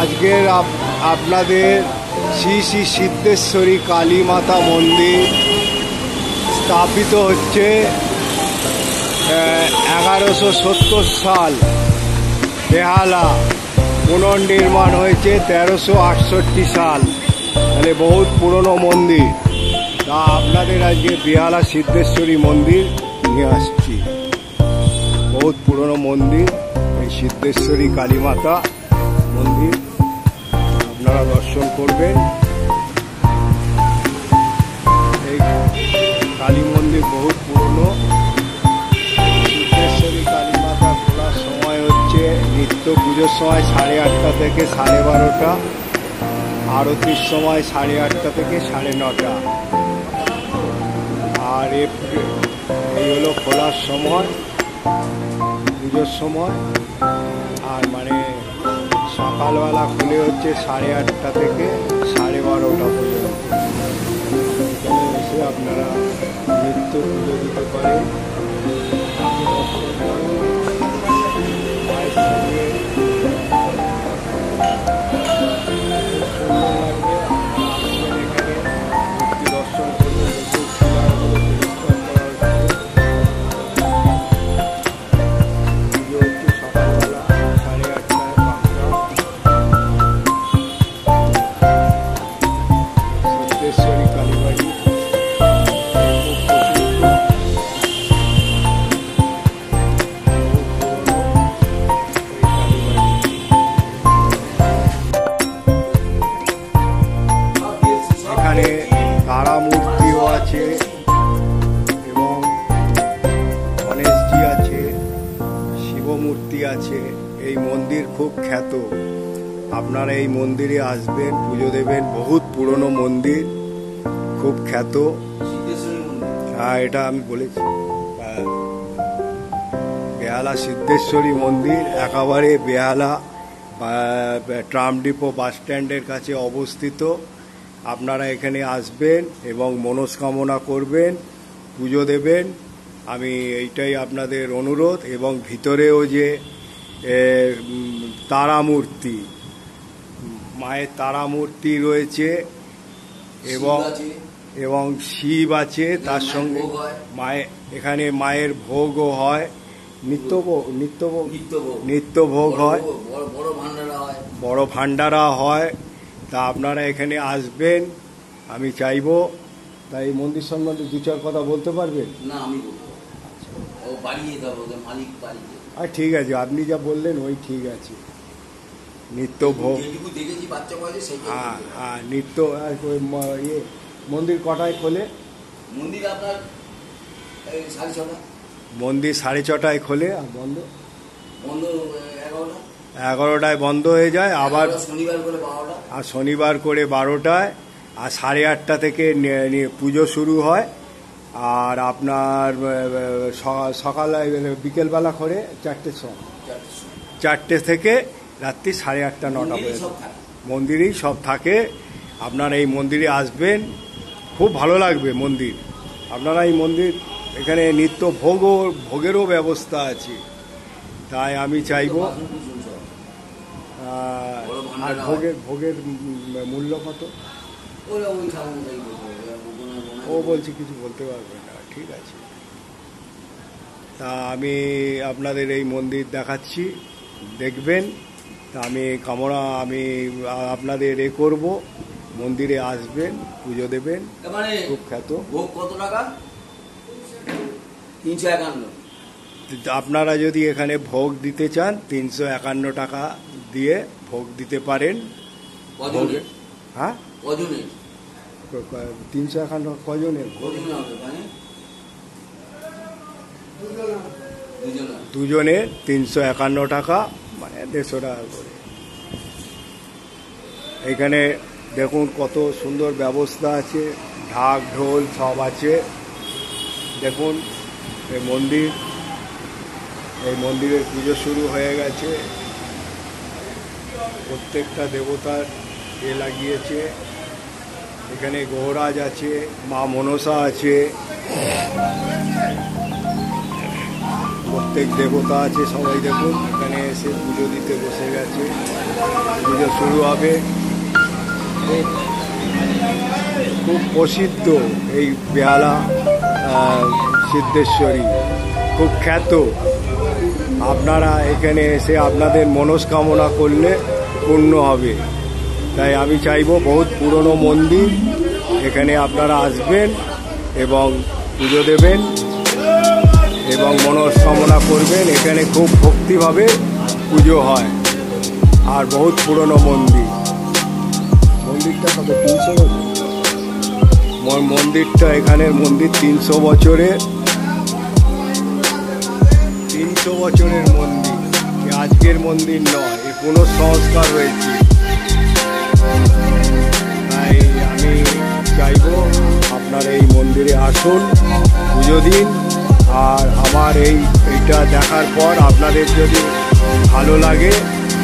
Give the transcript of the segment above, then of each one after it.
আজকের আপনাদের শ্রী শ্রী সিদ্ধেশ্বরী কালী মাতা মন্দির স্থাপিত হচ্ছে 1170 সাল বেহালা, পুনর্নির্মাণ হয়েছে 1368 সাল, মানে বহুত পুরনো মন্দির। তা আপনাদের আজকে বেহালা সিদ্ধেশ্বরী মন্দির নিয়ে আসছি। বহুত পুরনো মন্দির এই সিদ্ধেশ্বরী কালী মাতা মন্দির, আপনারা দর্শন করবেন। এই কালী মন্দির বহুত পুরনো। সিদ্ধেশ্বরী কালী মাতা খোলার সময় হচ্ছে নিত্য পুজোর সময় 8:30 থেকে 12:30, আরতির সময় 8:30 থেকে 9:30। আর এই হলো খোলার সময়, পুজোর সময়। আর মানে সকালবেলা খুলে হচ্ছে 8:30 থেকে 12:30 পর্যন্ত। এখানে এসে আপনারা নিত্য পুজো দিতে পারেন। মায়ের সঙ্গে এখানে মূর্তি দর্শন করবে। এখানে তারা মূর্তিও আছে এবং গণেশজি আছে, শিব মূর্তি আছে। এই মন্দির খুব খ্যাত। আপনারা এই মন্দিরে আসবেন, পুজো দেবেন। বহুত পুরনো মন্দির, খুব খ্যাত। হ্যাঁ, এটা আমি বলেছি, বেহালা সিদ্ধেশ্বরী মন্দির একেবারে বেহালা ট্রাম ডিপো বাস স্ট্যান্ডের কাছে অবস্থিত। আপনারা এখানে আসবেন এবং মনস্কামনা করবেন, পুজো দেবেন। আমি এইটাই আপনাদের অনুরোধ। এবং ভিতরেও যে তারামূর্তি, মায়ের তারামূর্তি রয়েছে এবং শিব আছে, তার সঙ্গে এখানে মায়ের ভোগও হয়, নিত্য ভোগ হয়, বড় ভান্ডারা হয়। তা আপনারা এখানে আসবেন, আমি চাইবো। তাই এই মন্দির সম্বন্ধে 2-4 কথা বলতে পারবেন? না, আমি বলবো। ও বাড়িয়ে দেবো, মালিক বাড়িয়ে। আর ঠিক আছে, আপনি যা বললেন ওই ঠিক আছে। নিত্য ভোগ, হ্যাঁ হ্যাঁ, নিত্য। ইয়ে মন্দির কটায় খোলে? মন্দির আপনার 6:30। মন্দির 6:30 খোলে আর বন্ধ 11টায় বন্ধ হয়ে যায়। আবার শনিবার করে 12টা, আর শনিবার করে 12টায়। আর 8:30 থেকে পুজো শুরু হয়। আর আপনার সকালে বিকেলবেলা করে 4টের সময়, 4টে থেকে রাত্রি 8:30-9টা পর্যন্ত মন্দিরেই সব থাকে। আপনারা এই মন্দিরে আসবেন, খুব ভালো লাগবে মন্দির। আপনারা এই মন্দির, এখানে নিত্য ভোগেরও ব্যবস্থা আছে। তাই আমি চাইব। আর ভোগের মূল্য কত? ও বলছি কিছু বলতে পারবে না, ঠিক আছে। তা আমি আপনাদের এই মন্দির দেখাচ্ছি, দেখবেন। তা আমি আপনাদের করব, মন্দিরে আসবেন, পুজো দেবেন। খুব খ্যাত। ভোগ কত টাকা? 351। আপনারা যদি এখানে ভোগ দিতে চান 351 টাকা দিয়ে ভোগ দিতে পারেন। হ্যাঁ, 351 কজনের? দুজনের 351 টাকা, মানে 150 টাকা করে। এখানে দেখুন কত সুন্দর ব্যবস্থা আছে, ঢাক ঢোল সব আছে। দেখুন এই মন্দিরের পুজো শুরু হয়ে গেছে। প্রত্যেকটা দেবতার লাগিয়েছে। এখানে গৌরাজ আছে, মা মনসা আছে, প্রত্যেক দেবতা আছে, সবাই দেখুন। এখানে এসে পুজো দিতে বসে গেছে। পুজো শুরু হবে। খুব প্রসিদ্ধ এই বেহালা সিদ্ধেশ্বরী, খুব খ্যাত। আপনারা এখানে এসে আপনাদের মনস্কামনা করলে পূর্ণ হবে। তাই আমি চাইবো, বহুত পুরনো মন্দির, এখানে আপনারা আসবেন এবং পুজো দেবেন এবং মনস্কামনা করবেন। এখানে খুব ভক্তিভাবে পুজো হয় আর বহুত পুরনো মন্দির। মন্দিরটা কত 300 বছর? মন্দিরটা এখানের মন্দির 300 বছরের 300 বছরের মন্দির। আজকের মন্দির নয়, এ পুনঃসংস্কার হয়েছে। তাই আমি চাইবো আপনারা এই মন্দিরে আসুন, পুজো দিন। আর আমার এইটা দেখার পর আপনাদের যদি ভালো লাগে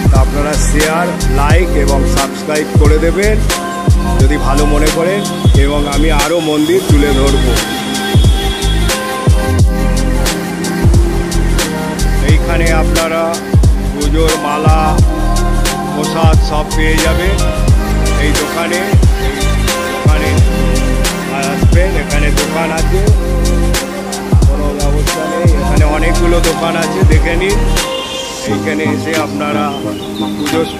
তা আপনারা শেয়ার, লাইক এবং সাবস্ক্রাইব করে দেবেন যদি ভালো মনে করেন, এবং আমি আরও মন্দির তুলে ধরব। এইখানে আপনারা পুজোর মালা, প্রসাদ সব পেয়ে যাবেন এই দোকানে। আসবেন, এখানে দোকান আছে, কোনো ব্যবস্থা নেই। এখানে অনেকগুলো দোকান আছে, দেখে নিন। এইখানে এসে আপনারা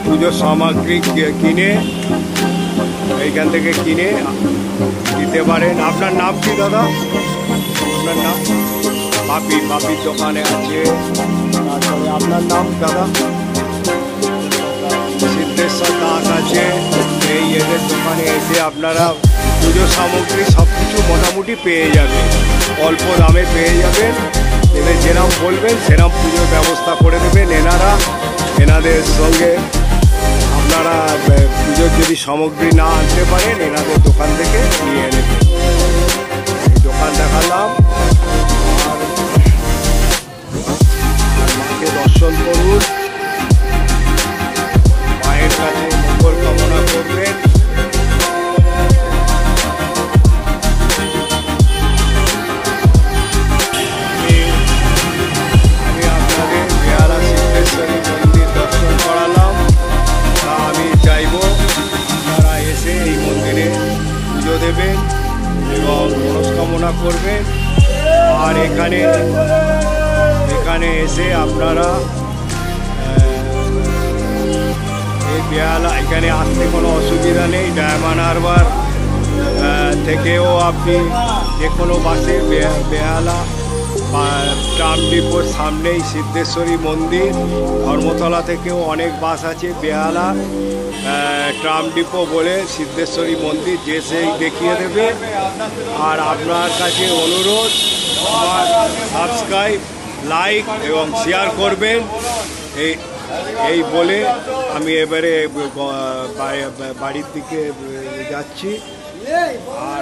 পুজোর সামগ্রী কিনে এইখান থেকে কিনে দিতে পারেন। আপনার নাম কি দাদা? আপনার নাম? পাপির দোকানে আছে। তারপরে আপনার নাম দাদা? সিদ্ধেশ্বর দাস আছে। এই এদের দোকানে এসে আপনারা পুজোর সামগ্রী সব কিছু মোটামুটি পেয়ে যাবেন, অল্প দামে পেয়ে যাবেন। এদের যেরকম বলবেন সেরকম পুজোর ব্যবস্থা করে দেবেন এনাদের সঙ্গে। আপনারা পুজোর যদি সামগ্রী না আনতে পারেন, এনাদের দোকান থেকে নিয়ে নেবেন। এই দোকান দেখালাম। আর মাকে দর্শন করুন, মায়ের কাছে মঙ্গল কামনা করবেন। আমি আপনাদের বেহালা সিদ্ধেশ্বরী মন্দির দর্শন করালাম। তা আমি চাইব আপনারা এসে এই মন্দিরে পুজো দেবেন এবং মনস্কামনা করবেন। আর এখানে এসে আপনারা এই বেহালা, এখানে আসতে কোনো অসুবিধা নেই। ডায়মন্ড হারবার থেকেও আপনি যে কোনো বাসে বেহালা ট্রাম ডিপোর সামনেই সিদ্ধেশ্বরী মন্দির। ধর্মতলা থেকেও অনেক বাস আছে বেহালা ট্রাম ডিপো বলে সিদ্ধেশ্বরী মন্দির, যে সেই দেখিয়ে দেবে। আর আপনার কাছে অনুরোধ, আমার সাবস্ক্রাইব, লাইক এবং শেয়ার করবেন। এই বলে আমি এবারে বাড়ির দিকে যাচ্ছি। আর